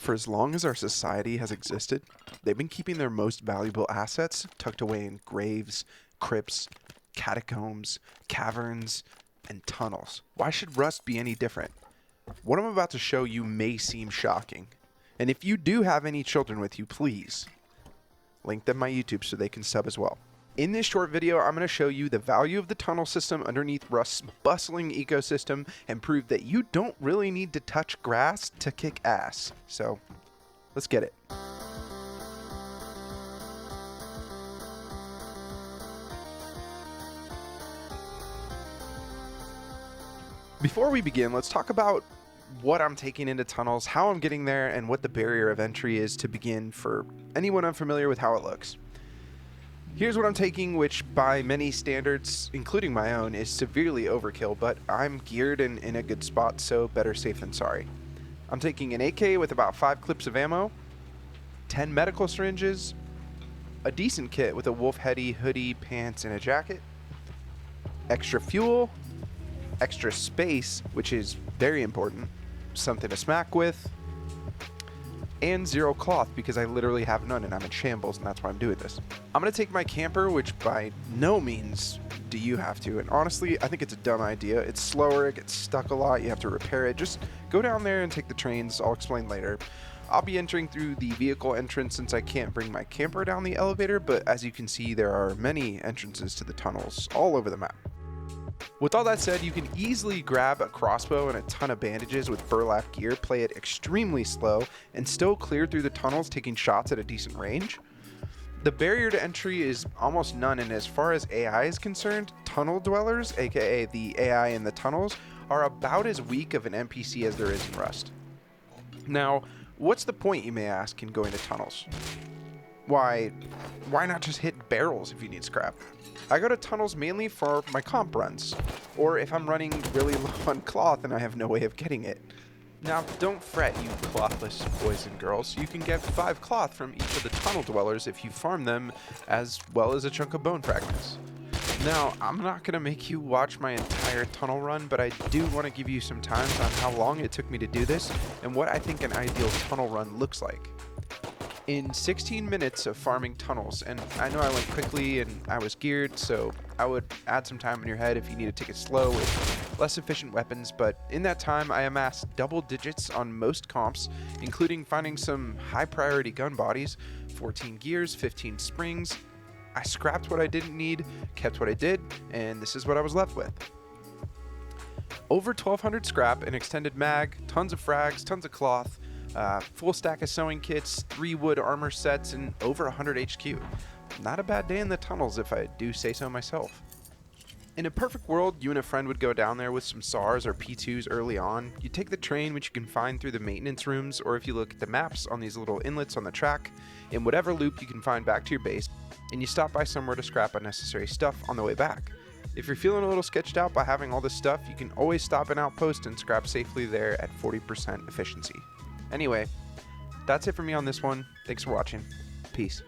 For as long as our society has existed, they've been keeping their most valuable assets tucked away in graves, crypts, catacombs, caverns, and tunnels. Why should rust be any different? What I'm about to show you may seem shocking. And if you do have any children with you, please link them my YouTube so they can sub as well. In this short video, I'm going to show you the value of the tunnel system underneath Rust's bustling ecosystem and prove that you don't really need to touch grass to kick ass. So, let's get it. Before we begin, let's talk about what I'm taking into tunnels, how I'm getting there, and what the barrier of entry is to begin for anyone unfamiliar with how it looks. Here's what I'm taking, which by many standards, including my own, is severely overkill, but I'm geared and in a good spot, so better safe than sorry. I'm taking an AK with about 5 clips of ammo, 10 medical syringes, a decent kit with a wolf hoodie, pants, and a jacket, extra fuel, extra space, which is very important, something to smack with, and 0 cloth because I literally have none and I'm in shambles, and that's why I'm doing this. I'm going to take my camper, which by no means do you have to, and honestly I think it's a dumb idea. It's slower, it gets stuck a lot, you have to repair it. Just go down there and take the trains. I'll explain later. I'll be entering through the vehicle entrance since I can't bring my camper down the elevator, but as you can see there are many entrances to the tunnels all over the map. With all that said, you can easily grab a crossbow and a ton of bandages with burlap gear, play it extremely slow, and still clear through the tunnels taking shots at a decent range. The barrier to entry is almost none, and as far as AI is concerned, tunnel dwellers, aka the AI in the tunnels, are about as weak of an NPC as there is in Rust. Now, what's the point, you may ask, in going to tunnels? Why not just hit barrels if you need scrap? I go to tunnels mainly for my comp runs, or if I'm running really low on cloth and I have no way of getting it. Now, don't fret, you clothless boys and girls. You can get 5 cloth from each of the tunnel dwellers if you farm them, as well as a chunk of bone fragments. Now, I'm not going to make you watch my entire tunnel run, but I do want to give you some times on how long it took me to do this, and what I think an ideal tunnel run looks like. In 16 minutes of farming tunnels, and I know I went quickly and I was geared, so I would add some time in your head if you need to take it slow with less efficient weapons, but in that time I amassed double digits on most comps, including finding some high priority gun bodies, 14 gears, 15 springs. I scrapped what I didn't need, kept what I did, and this is what I was left with. Over 1,200 scrap, an extended mag, tons of frags, tons of cloth, full stack of sewing kits, 3 wood armor sets, and over 100 HQ. Not a bad day in the tunnels if I do say so myself. In a perfect world, you and a friend would go down there with some SARs or P2s early on. You take the train, which you can find through the maintenance rooms, or if you look at the maps on these little inlets on the track, in whatever loop you can find back to your base, and you stop by somewhere to scrap unnecessary stuff on the way back. If you're feeling a little sketched out by having all this stuff, you can always stop an outpost and scrap safely there at 40% efficiency. Anyway, that's it for me on this one. Thanks for watching. Peace.